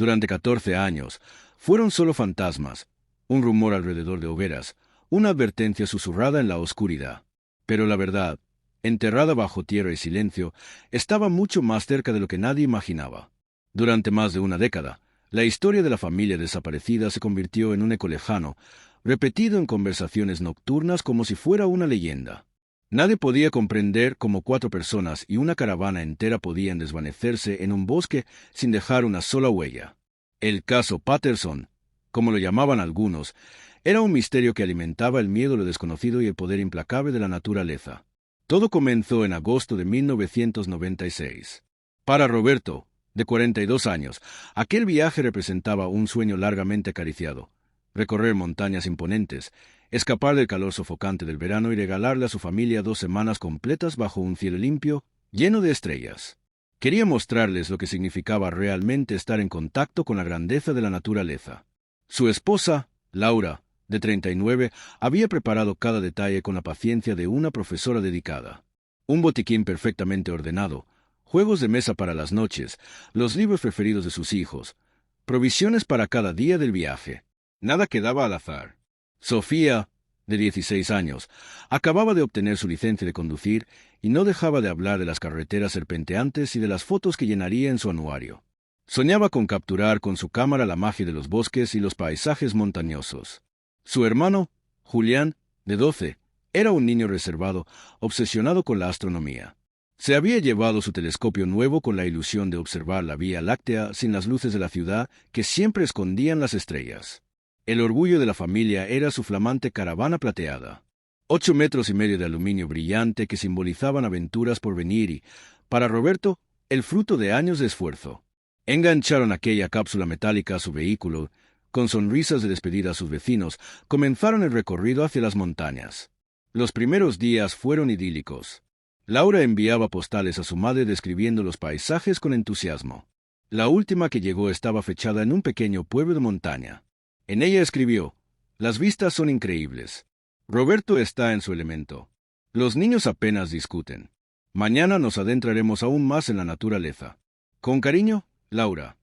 Durante 14 años, fueron solo fantasmas, un rumor alrededor de hogueras, una advertencia susurrada en la oscuridad. Pero la verdad, enterrada bajo tierra y silencio, estaba mucho más cerca de lo que nadie imaginaba. Durante más de una década, la historia de la familia desaparecida se convirtió en un eco lejano, repetido en conversaciones nocturnas como si fuera una leyenda. Nadie podía comprender cómo 4 personas y una caravana entera podían desvanecerse en un bosque sin dejar una sola huella. El caso Patterson, como lo llamaban algunos, era un misterio que alimentaba el miedo a lo desconocido y el poder implacable de la naturaleza. Todo comenzó en agosto de 1996. Para Roberto, de 42 años, aquel viaje representaba un sueño largamente acariciado. Recorrer montañas imponentes, escapar del calor sofocante del verano y regalarle a su familia 2 semanas completas bajo un cielo limpio, lleno de estrellas. Quería mostrarles lo que significaba realmente estar en contacto con la grandeza de la naturaleza. Su esposa, Laura, de 39, había preparado cada detalle con la paciencia de una profesora dedicada. Un botiquín perfectamente ordenado, juegos de mesa para las noches, los libros preferidos de sus hijos, provisiones para cada día del viaje. Nada quedaba al azar. Sofía, de 16 años, acababa de obtener su licencia de conducir y no dejaba de hablar de las carreteras serpenteantes y de las fotos que llenaría en su anuario. Soñaba con capturar con su cámara la magia de los bosques y los paisajes montañosos. Su hermano, Julián, de 12, era un niño reservado, obsesionado con la astronomía. Se había llevado su telescopio nuevo con la ilusión de observar la Vía Láctea sin las luces de la ciudad que siempre escondían las estrellas. El orgullo de la familia era su flamante caravana plateada. 8,5 metros de aluminio brillante que simbolizaban aventuras por venir y, para Roberto, el fruto de años de esfuerzo. Engancharon aquella cápsula metálica a su vehículo, con sonrisas de despedida a sus vecinos, comenzaron el recorrido hacia las montañas. Los primeros días fueron idílicos. Laura enviaba postales a su madre describiendo los paisajes con entusiasmo. La última que llegó estaba fechada en un pequeño pueblo de montaña. En ella escribió: «Las vistas son increíbles. Roberto está en su elemento. Los niños apenas discuten. Mañana nos adentraremos aún más en la naturaleza. Con cariño, Laura».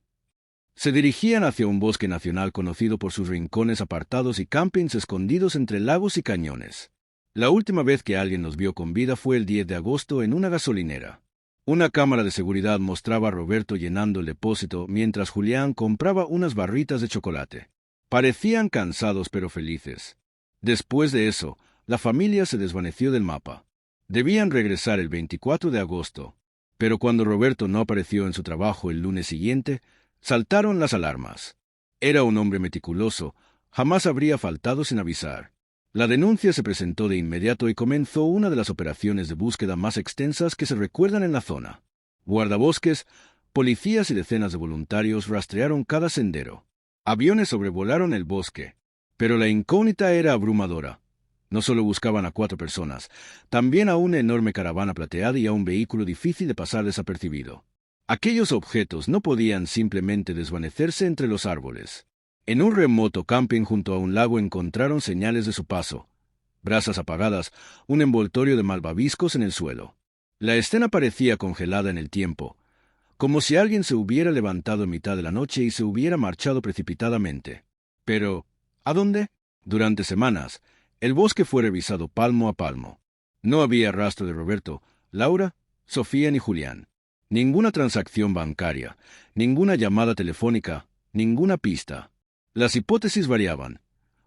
Se dirigían hacia un bosque nacional conocido por sus rincones apartados y campings escondidos entre lagos y cañones. La última vez que alguien los vio con vida fue el 10 de agosto en una gasolinera. Una cámara de seguridad mostraba a Roberto llenando el depósito mientras Julián compraba unas barritas de chocolate. Parecían cansados pero felices. Después de eso, la familia se desvaneció del mapa. Debían regresar el 24 de agosto, pero cuando Roberto no apareció en su trabajo el lunes siguiente, saltaron las alarmas. Era un hombre meticuloso, jamás habría faltado sin avisar. La denuncia se presentó de inmediato y comenzó una de las operaciones de búsqueda más extensas que se recuerdan en la zona. Guardabosques, policías y decenas de voluntarios rastrearon cada sendero. Aviones sobrevolaron el bosque, pero la incógnita era abrumadora. No solo buscaban a 4 personas, también a una enorme caravana plateada y a un vehículo difícil de pasar desapercibido. Aquellos objetos no podían simplemente desvanecerse entre los árboles. En un remoto camping junto a un lago encontraron señales de su paso: brasas apagadas, un envoltorio de malvaviscos en el suelo. La escena parecía congelada en el tiempo, como si alguien se hubiera levantado en mitad de la noche y se hubiera marchado precipitadamente. Pero, ¿a dónde? Durante semanas, el bosque fue revisado palmo a palmo. No había rastro de Roberto, Laura, Sofía ni Julián. Ninguna transacción bancaria, ninguna llamada telefónica, ninguna pista. Las hipótesis variaban: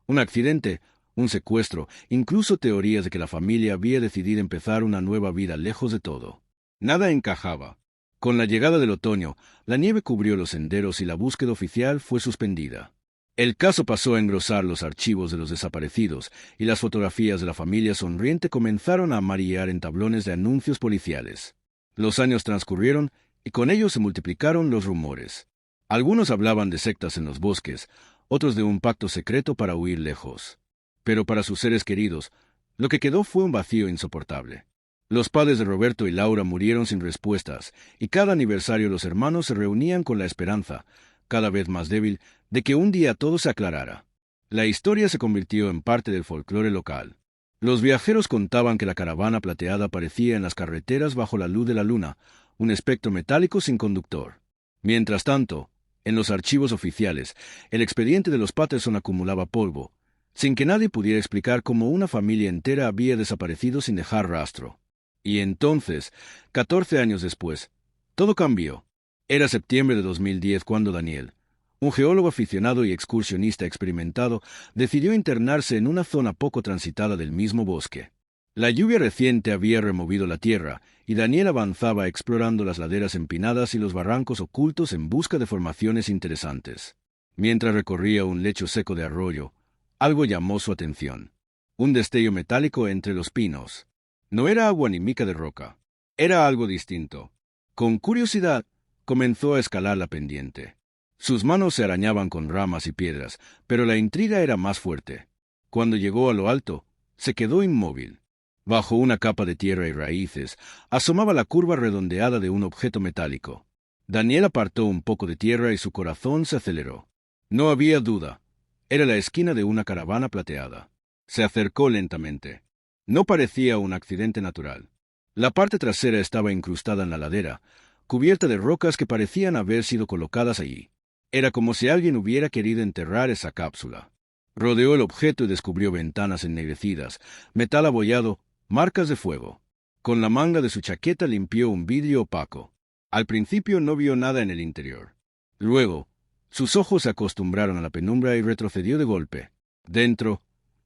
un accidente, un secuestro, incluso teorías de que la familia había decidido empezar una nueva vida lejos de todo. Nada encajaba. Con la llegada del otoño, la nieve cubrió los senderos y la búsqueda oficial fue suspendida. El caso pasó a engrosar los archivos de los desaparecidos y las fotografías de la familia sonriente comenzaron a amarillar en tablones de anuncios policiales. Los años transcurrieron y con ellos se multiplicaron los rumores. Algunos hablaban de sectas en los bosques, otros de un pacto secreto para huir lejos. Pero para sus seres queridos, lo que quedó fue un vacío insoportable. Los padres de Roberto y Laura murieron sin respuestas, y cada aniversario los hermanos se reunían con la esperanza, cada vez más débil, de que un día todo se aclarara. La historia se convirtió en parte del folclore local. Los viajeros contaban que la caravana plateada aparecía en las carreteras bajo la luz de la luna, un espectro metálico sin conductor. Mientras tanto, En los archivos oficiales, el expediente de los Patterson acumulaba polvo, sin que nadie pudiera explicar cómo una familia entera había desaparecido sin dejar rastro. Y entonces, 14 años después, todo cambió. Era septiembre de 2010 cuando Daniel, un geólogo aficionado y excursionista experimentado, decidió internarse en una zona poco transitada del mismo bosque. La lluvia reciente había removido la tierra, y Daniel avanzaba explorando las laderas empinadas y los barrancos ocultos en busca de formaciones interesantes. Mientras recorría un lecho seco de arroyo, algo llamó su atención. Un destello metálico entre los pinos. No era agua ni mica de roca. Era algo distinto. Con curiosidad, comenzó a escalar la pendiente. Sus manos se arañaban con ramas y piedras, pero la intriga era más fuerte. Cuando llegó a lo alto, se quedó inmóvil. Bajo una capa de tierra y raíces, asomaba la curva redondeada de un objeto metálico. Daniel apartó un poco de tierra y su corazón se aceleró. No había duda. Era la esquina de una caravana plateada. Se acercó lentamente. No parecía un accidente natural. La parte trasera estaba incrustada en la ladera, cubierta de rocas que parecían haber sido colocadas allí. Era como si alguien hubiera querido enterrar esa cápsula. Rodeó el objeto y descubrió ventanas ennegrecidas, metal abollado, marcas de fuego. Con la manga de su chaqueta limpió un vidrio opaco. Al principio no vio nada en el interior. Luego, sus ojos se acostumbraron a la penumbra y retrocedió de golpe. Dentro,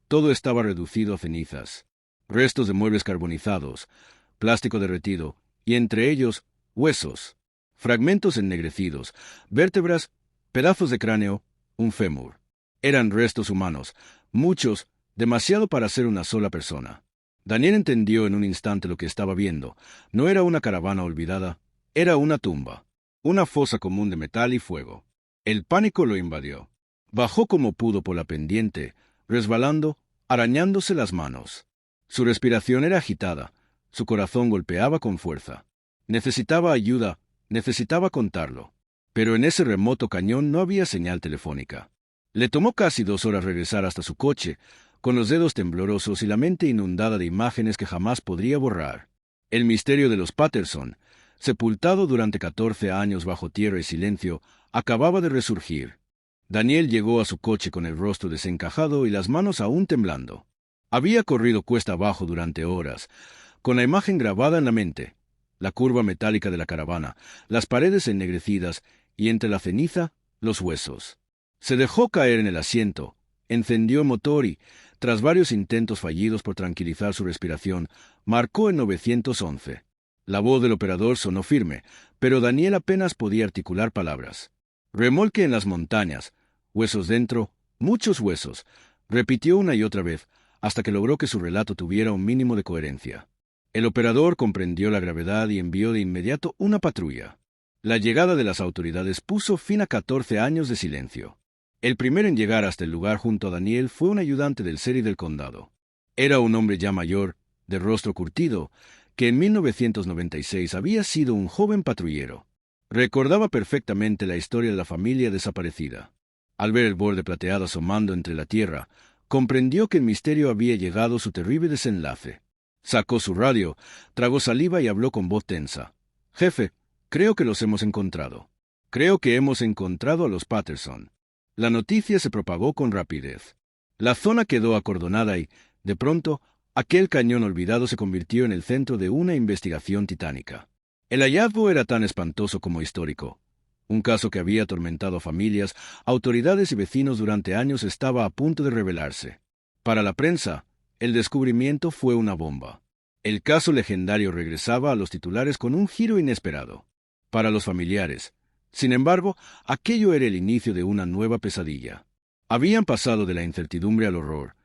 todo estaba reducido a cenizas. Restos de muebles carbonizados, plástico derretido, y entre ellos, huesos, fragmentos ennegrecidos, vértebras, pedazos de cráneo, un fémur. Eran restos humanos, muchos, demasiado para ser una sola persona. Daniel entendió en un instante lo que estaba viendo. No era una caravana olvidada, era una tumba, una fosa común de metal y fuego. El pánico lo invadió. Bajó como pudo por la pendiente, resbalando, arañándose las manos. Su respiración era agitada, su corazón golpeaba con fuerza. Necesitaba ayuda, necesitaba contarlo. Pero en ese remoto cañón no había señal telefónica. Le tomó casi 2 horas regresar hasta su coche, con los dedos temblorosos y la mente inundada de imágenes que jamás podría borrar. El misterio de los Patterson, sepultado durante 14 años bajo tierra y silencio, acababa de resurgir. Daniel llegó a su coche con el rostro desencajado y las manos aún temblando. Había corrido cuesta abajo durante horas, con la imagen grabada en la mente, la curva metálica de la caravana, las paredes ennegrecidas y entre la ceniza, los huesos. Se dejó caer en el asiento, encendió el motor y, tras varios intentos fallidos por tranquilizar su respiración, marcó el 911. La voz del operador sonó firme, pero Daniel apenas podía articular palabras. Remolque en las montañas, huesos dentro, muchos huesos, repitió una y otra vez, hasta que logró que su relato tuviera un mínimo de coherencia. El operador comprendió la gravedad y envió de inmediato una patrulla. La llegada de las autoridades puso fin a 14 años de silencio. El primero en llegar hasta el lugar junto a Daniel fue un ayudante del sheriff del condado. Era un hombre ya mayor, de rostro curtido, que en 1996 había sido un joven patrullero. Recordaba perfectamente la historia de la familia desaparecida. Al ver el borde plateado asomando entre la tierra, comprendió que el misterio había llegado a su terrible desenlace. Sacó su radio, tragó saliva y habló con voz tensa. «Jefe, creo que los hemos encontrado. Creo que hemos encontrado a los Patterson». La noticia se propagó con rapidez. La zona quedó acordonada y, de pronto, aquel cañón olvidado se convirtió en el centro de una investigación titánica. El hallazgo era tan espantoso como histórico. Un caso que había atormentado a familias, autoridades y vecinos durante años estaba a punto de revelarse. Para la prensa, el descubrimiento fue una bomba. El caso legendario regresaba a los titulares con un giro inesperado. Para los familiares, sin embargo, aquello era el inicio de una nueva pesadilla. Habían pasado de la incertidumbre al horror.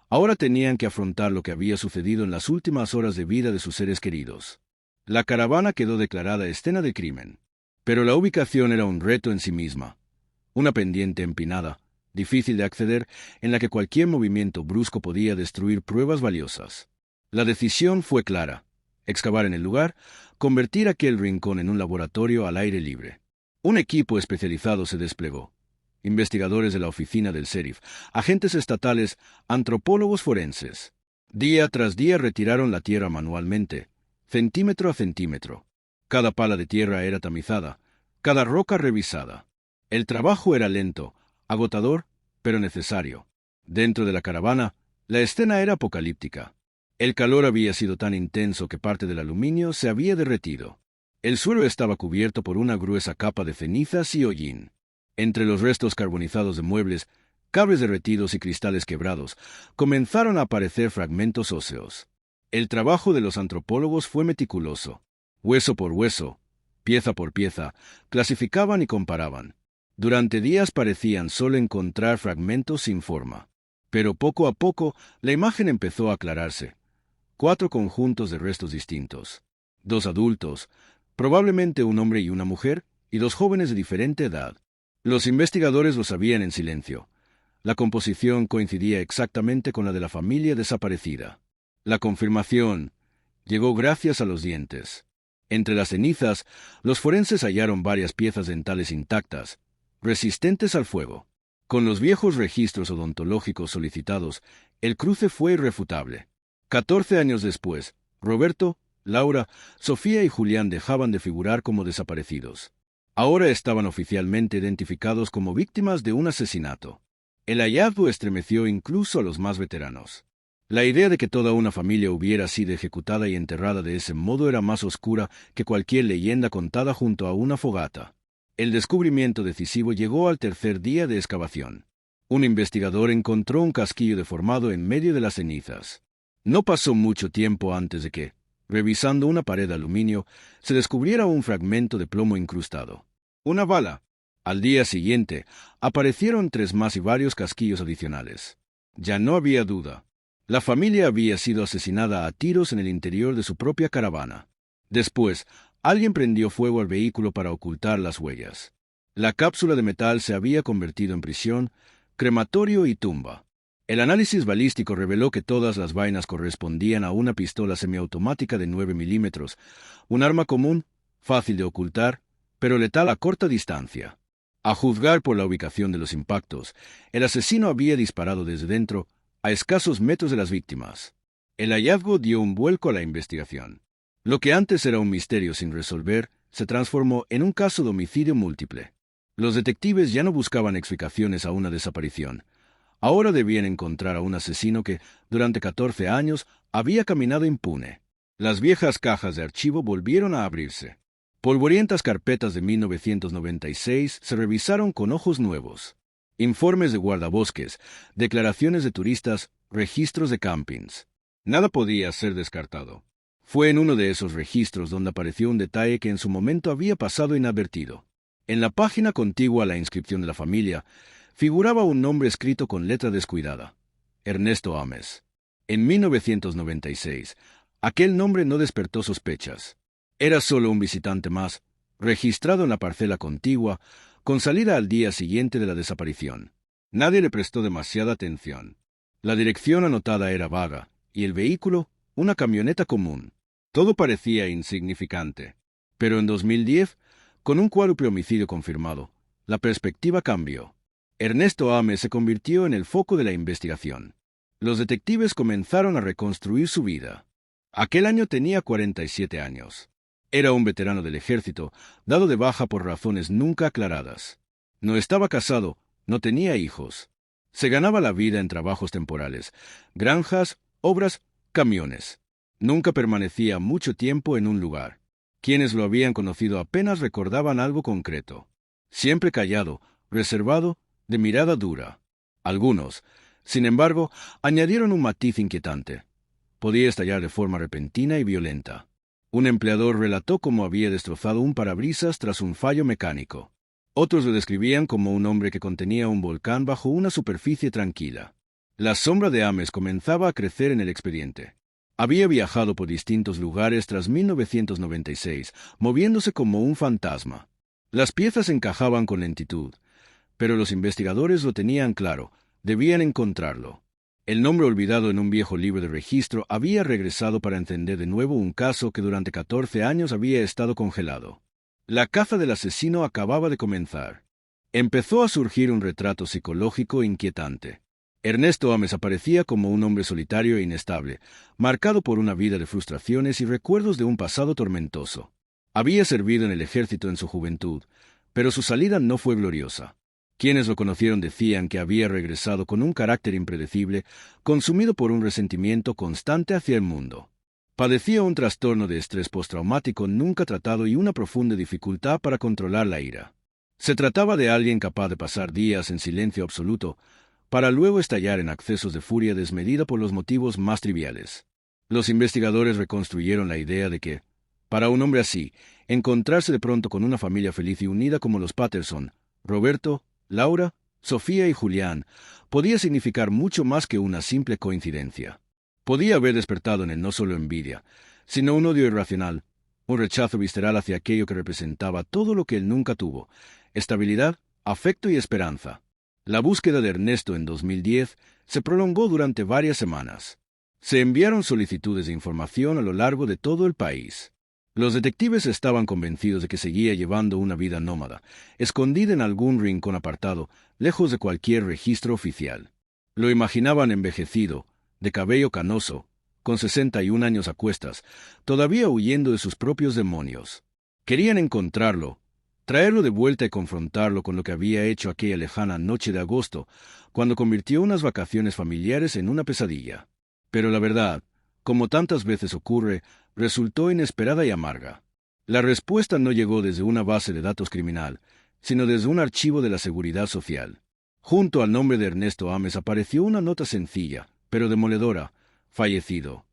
Ahora tenían que afrontar lo que había sucedido en las últimas horas de vida de sus seres queridos. La caravana quedó declarada escena del crimen. Pero la ubicación era un reto en sí misma. Una pendiente empinada, difícil de acceder, en la que cualquier movimiento brusco podía destruir pruebas valiosas. La decisión fue clara: excavar en el lugar, convertir aquel rincón en un laboratorio al aire libre. Un equipo especializado se desplegó. Investigadores de la oficina del sheriff, agentes estatales, antropólogos forenses. Día tras día retiraron la tierra manualmente, centímetro a centímetro. Cada pala de tierra era tamizada, cada roca revisada. El trabajo era lento, agotador, pero necesario. Dentro de la caravana, la escena era apocalíptica. El calor había sido tan intenso que parte del aluminio se había derretido. El suelo estaba cubierto por una gruesa capa de cenizas y hollín. Entre los restos carbonizados de muebles, cables derretidos y cristales quebrados, comenzaron a aparecer fragmentos óseos. El trabajo de los antropólogos fue meticuloso. Hueso por hueso, pieza por pieza, clasificaban y comparaban. Durante días parecían solo encontrar fragmentos sin forma. Pero poco a poco, la imagen empezó a aclararse. 4 conjuntos de restos distintos. 2 adultos, probablemente un hombre y una mujer, y 2 jóvenes de diferente edad. Los investigadores lo sabían en silencio. La composición coincidía exactamente con la de la familia desaparecida. La confirmación llegó gracias a los dientes. Entre las cenizas, los forenses hallaron varias piezas dentales intactas, resistentes al fuego. Con los viejos registros odontológicos solicitados, el cruce fue irrefutable. 14 años después, Roberto, Laura, Sofía y Julián dejaban de figurar como desaparecidos. Ahora estaban oficialmente identificados como víctimas de un asesinato. El hallazgo estremeció incluso a los más veteranos. La idea de que toda una familia hubiera sido ejecutada y enterrada de ese modo era más oscura que cualquier leyenda contada junto a una fogata. El descubrimiento decisivo llegó al tercer día de excavación. Un investigador encontró un casquillo deformado en medio de las cenizas. No pasó mucho tiempo antes de que, revisando una pared de aluminio, se descubriera un fragmento de plomo incrustado. Una bala. Al día siguiente, aparecieron 3 más y varios casquillos adicionales. Ya no había duda. La familia había sido asesinada a tiros en el interior de su propia caravana. Después, alguien prendió fuego al vehículo para ocultar las huellas. La cápsula de metal se había convertido en prisión, crematorio y tumba. El análisis balístico reveló que todas las vainas correspondían a una pistola semiautomática de 9 milímetros, un arma común, fácil de ocultar, pero letal a corta distancia. A juzgar por la ubicación de los impactos, el asesino había disparado desde dentro, a escasos metros de las víctimas. El hallazgo dio un vuelco a la investigación. Lo que antes era un misterio sin resolver, se transformó en un caso de homicidio múltiple. Los detectives ya no buscaban explicaciones a una desaparición. Ahora debían encontrar a un asesino que, durante 14 años, había caminado impune. Las viejas cajas de archivo volvieron a abrirse. Polvorientas carpetas de 1996 se revisaron con ojos nuevos. Informes de guardabosques, declaraciones de turistas, registros de campings. Nada podía ser descartado. Fue en uno de esos registros donde apareció un detalle que en su momento había pasado inadvertido. En la página contigua a la inscripción de la familia, figuraba un nombre escrito con letra descuidada: Ernesto Ames. En 1996, aquel nombre no despertó sospechas. Era solo un visitante más, registrado en la parcela contigua, con salida al día siguiente de la desaparición. Nadie le prestó demasiada atención. La dirección anotada era vaga, y el vehículo, una camioneta común. Todo parecía insignificante. Pero en 2010, con un cuádruple homicidio confirmado, la perspectiva cambió. Ernesto Ames se convirtió en el foco de la investigación. Los detectives comenzaron a reconstruir su vida. Aquel año tenía 47 años. Era un veterano del ejército, dado de baja por razones nunca aclaradas. No estaba casado, no tenía hijos. Se ganaba la vida en trabajos temporales, granjas, obras, camiones. Nunca permanecía mucho tiempo en un lugar. Quienes lo habían conocido apenas recordaban algo concreto. Siempre callado, reservado, de mirada dura. Algunos, sin embargo, añadieron un matiz inquietante. Podía estallar de forma repentina y violenta. Un empleador relató cómo había destrozado un parabrisas tras un fallo mecánico. Otros lo describían como un hombre que contenía un volcán bajo una superficie tranquila. La sombra de Ames comenzaba a crecer en el expediente. Había viajado por distintos lugares tras 1996, moviéndose como un fantasma. Las piezas encajaban con lentitud, pero los investigadores lo tenían claro, debían encontrarlo. El nombre olvidado en un viejo libro de registro había regresado para encender de nuevo un caso que durante 14 años había estado congelado. La caza del asesino acababa de comenzar. Empezó a surgir un retrato psicológico inquietante. Ernesto Ames aparecía como un hombre solitario e inestable, marcado por una vida de frustraciones y recuerdos de un pasado tormentoso. Había servido en el ejército en su juventud, Pero su salida no fue gloriosa. Quienes lo conocieron decían que había regresado con un carácter impredecible, consumido por un resentimiento constante hacia el mundo. Padecía un trastorno de estrés postraumático nunca tratado y una profunda dificultad para controlar la ira. Se trataba de alguien capaz de pasar días en silencio absoluto, para luego estallar en accesos de furia desmedida por los motivos más triviales. Los investigadores reconstruyeron la idea de que, para un hombre así, encontrarse de pronto con una familia feliz y unida como los Patterson, Roberto, Laura, Sofía y Julián, podía significar mucho más que una simple coincidencia. Podía haber despertado en él no solo envidia, sino un odio irracional, un rechazo visceral hacia aquello que representaba todo lo que él nunca tuvo: estabilidad, afecto y esperanza. La búsqueda de Ernesto en 2010 se prolongó durante varias semanas. Se enviaron solicitudes de información a lo largo de todo el país. Los detectives estaban convencidos de que seguía llevando una vida nómada, escondida en algún rincón apartado, lejos de cualquier registro oficial. Lo imaginaban envejecido, de cabello canoso, con 61 años a cuestas, todavía huyendo de sus propios demonios. Querían encontrarlo, traerlo de vuelta y confrontarlo con lo que había hecho aquella lejana noche de agosto, cuando convirtió unas vacaciones familiares en una pesadilla. Pero la verdad, como tantas veces ocurre, resultó inesperada y amarga. La respuesta no llegó desde una base de datos criminal, sino desde un archivo de la Seguridad Social. Junto al nombre de Ernesto Ames apareció una nota sencilla, pero demoledora: fallecido.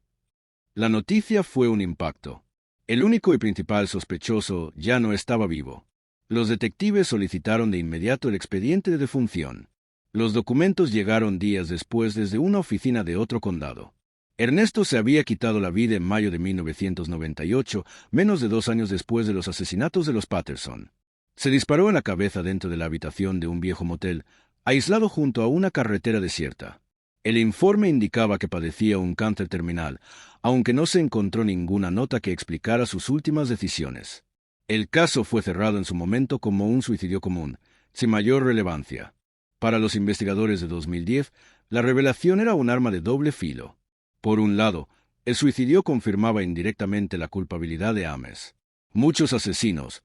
La noticia fue un impacto. El único y principal sospechoso ya no estaba vivo. Los detectives solicitaron de inmediato el expediente de defunción. Los documentos llegaron días después desde una oficina de otro condado. Ernesto se había quitado la vida en mayo de 1998, menos de 2 años después de los asesinatos de los Patterson. Se disparó en la cabeza dentro de la habitación de un viejo motel, aislado junto a una carretera desierta. El informe indicaba que padecía un cáncer terminal, aunque no se encontró ninguna nota que explicara sus últimas decisiones. El caso fue cerrado en su momento como un suicidio común, sin mayor relevancia. Para los investigadores de 2010, la revelación era un arma de doble filo. Por un lado, el suicidio confirmaba indirectamente la culpabilidad de Ames. Muchos asesinos,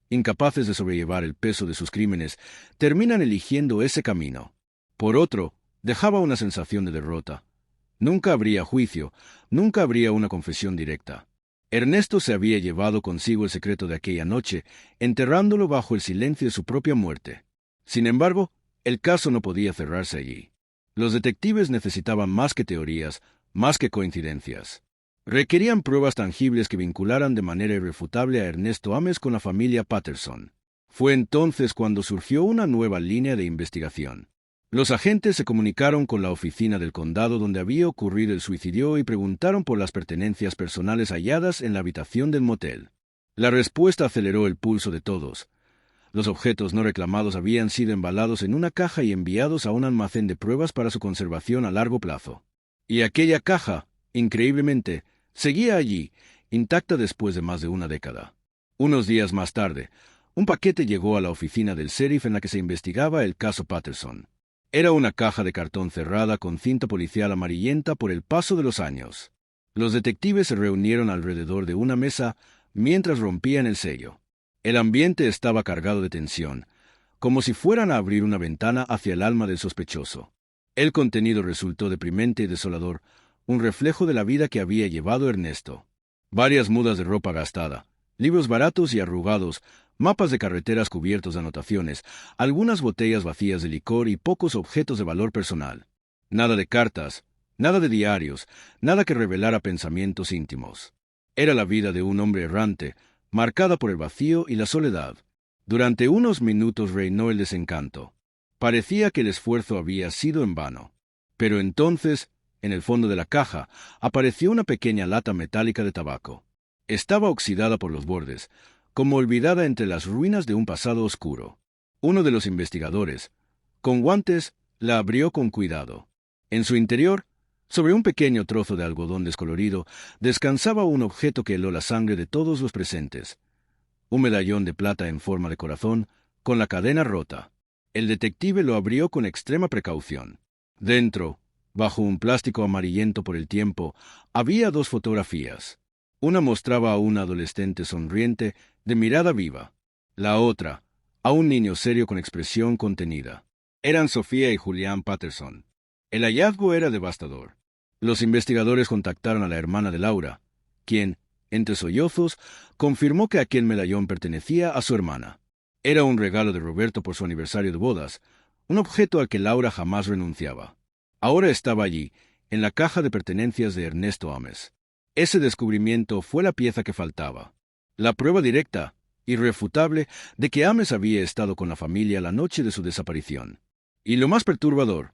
incapaces de sobrellevar el peso de sus crímenes, terminan eligiendo ese camino. Por otro, dejaba una sensación de derrota. Nunca habría juicio, nunca habría una confesión directa. Ernesto se había llevado consigo el secreto de aquella noche, enterrándolo bajo el silencio de su propia muerte. Sin embargo, el caso no podía cerrarse allí. Los detectives necesitaban más que teorías, más que coincidencias. Requerían pruebas tangibles que vincularan de manera irrefutable a Ernesto Ames con la familia Patterson. Fue entonces cuando surgió una nueva línea de investigación. Los agentes se comunicaron con la oficina del condado donde había ocurrido el suicidio y preguntaron por las pertenencias personales halladas en la habitación del motel. La respuesta aceleró el pulso de todos. Los objetos no reclamados habían sido embalados en una caja y enviados a un almacén de pruebas para su conservación a largo plazo. Y aquella caja, increíblemente, seguía allí, intacta después de más de una década. Unos días más tarde, un paquete llegó a la oficina del sheriff en la que se investigaba el caso Patterson. Era una caja de cartón cerrada con cinta policial amarillenta por el paso de los años. Los detectives se reunieron alrededor de una mesa mientras rompían el sello. El ambiente estaba cargado de tensión, como si fueran a abrir una ventana hacia el alma del sospechoso. El contenido resultó deprimente y desolador, un reflejo de la vida que había llevado Ernesto. Varias mudas de ropa gastada, libros baratos y arrugados, mapas de carreteras cubiertos de anotaciones, algunas botellas vacías de licor y pocos objetos de valor personal. Nada de cartas, nada de diarios, nada que revelara pensamientos íntimos. Era la vida de un hombre errante, marcada por el vacío y la soledad. Durante unos minutos reinó el desencanto. Parecía que el esfuerzo había sido en vano. Pero entonces, en el fondo de la caja, apareció una pequeña lata metálica de tabaco. Estaba oxidada por los bordes, como olvidada entre las ruinas de un pasado oscuro. Uno de los investigadores, con guantes, la abrió con cuidado. En su interior, sobre un pequeño trozo de algodón descolorido, descansaba un objeto que heló la sangre de todos los presentes. Un medallón de plata en forma de corazón, con la cadena rota. El detective lo abrió con extrema precaución. Dentro, bajo un plástico amarillento por el tiempo, había 2 fotografías. Una mostraba a una adolescente sonriente, de mirada viva. La otra, a un niño serio con expresión contenida. Eran Sofía y Julián Patterson. El hallazgo era devastador. Los investigadores contactaron a la hermana de Laura, quien, entre sollozos, confirmó que aquel medallón pertenecía a su hermana. Era un regalo de Roberto por su aniversario de bodas, un objeto al que Laura jamás renunciaba. Ahora estaba allí, en la caja de pertenencias de Ernesto Ames. Ese descubrimiento fue la pieza que faltaba. La prueba directa, irrefutable, de que Ames había estado con la familia la noche de su desaparición. Y lo más perturbador,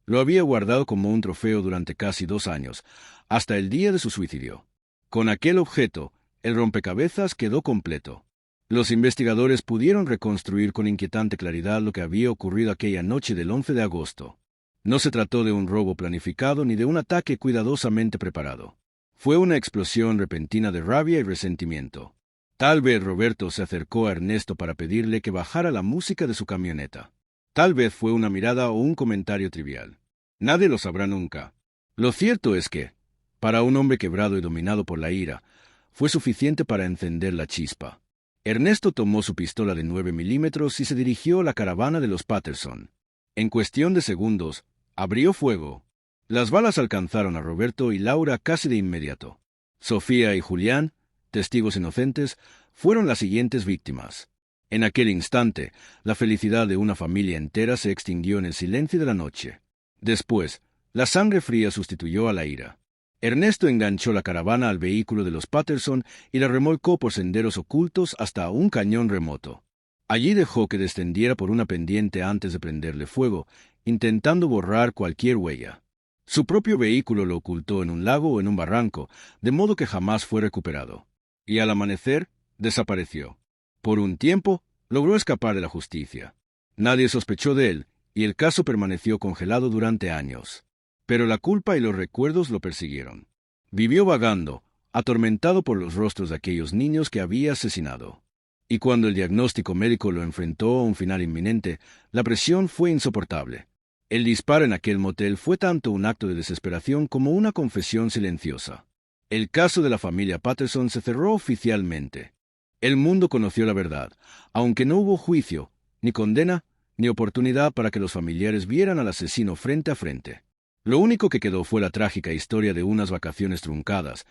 lo había guardado como un trofeo durante casi 2 años, hasta el día de su suicidio. Con aquel objeto, el rompecabezas quedó completo. Los investigadores pudieron reconstruir con inquietante claridad lo que había ocurrido aquella noche del 11 de agosto. No se trató de un robo planificado ni de un ataque cuidadosamente preparado. Fue una explosión repentina de rabia y resentimiento. Tal vez Roberto se acercó a Ernesto para pedirle que bajara la música de su camioneta. Tal vez fue una mirada o un comentario trivial. Nadie lo sabrá nunca. Lo cierto es que, para un hombre quebrado y dominado por la ira, fue suficiente para encender la chispa. Ernesto tomó su pistola de 9 milímetros y se dirigió a la caravana de los Patterson. En cuestión de segundos, abrió fuego. Las balas alcanzaron a Roberto y Laura casi de inmediato. Sofía y Julián, testigos inocentes, fueron las siguientes víctimas. En aquel instante, la felicidad de una familia entera se extinguió en el silencio de la noche. Después, la sangre fría sustituyó a la ira. Ernesto enganchó la caravana al vehículo de los Patterson y la remolcó por senderos ocultos hasta un cañón remoto. Allí dejó que descendiera por una pendiente antes de prenderle fuego, intentando borrar cualquier huella. Su propio vehículo lo ocultó en un lago o en un barranco, de modo que jamás fue recuperado. Y al amanecer, desapareció. Por un tiempo, logró escapar de la justicia. Nadie sospechó de él, y el caso permaneció congelado durante años. Pero la culpa y los recuerdos lo persiguieron. Vivió vagando, atormentado por los rostros de aquellos niños que había asesinado. Y cuando el diagnóstico médico lo enfrentó a un final inminente, la presión fue insoportable. El disparo en aquel motel fue tanto un acto de desesperación como una confesión silenciosa. El caso de la familia Patterson se cerró oficialmente. El mundo conoció la verdad, aunque no hubo juicio, ni condena, ni oportunidad para que los familiares vieran al asesino frente a frente. Lo único que quedó fue la trágica historia de unas vacaciones truncadas,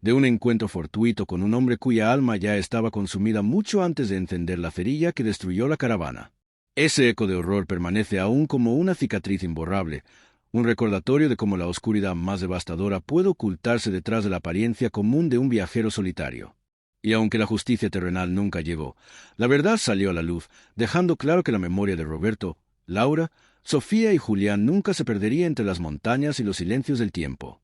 de un encuentro fortuito con un hombre cuya alma ya estaba consumida mucho antes de encender la cerilla que destruyó la caravana. Ese eco de horror permanece aún como una cicatriz imborrable, un recordatorio de cómo la oscuridad más devastadora puede ocultarse detrás de la apariencia común de un viajero solitario. Y aunque la justicia terrenal nunca llegó, la verdad salió a la luz, dejando claro que la memoria de Roberto, Laura, Sofía y Julián nunca se perdería entre las montañas y los silencios del tiempo.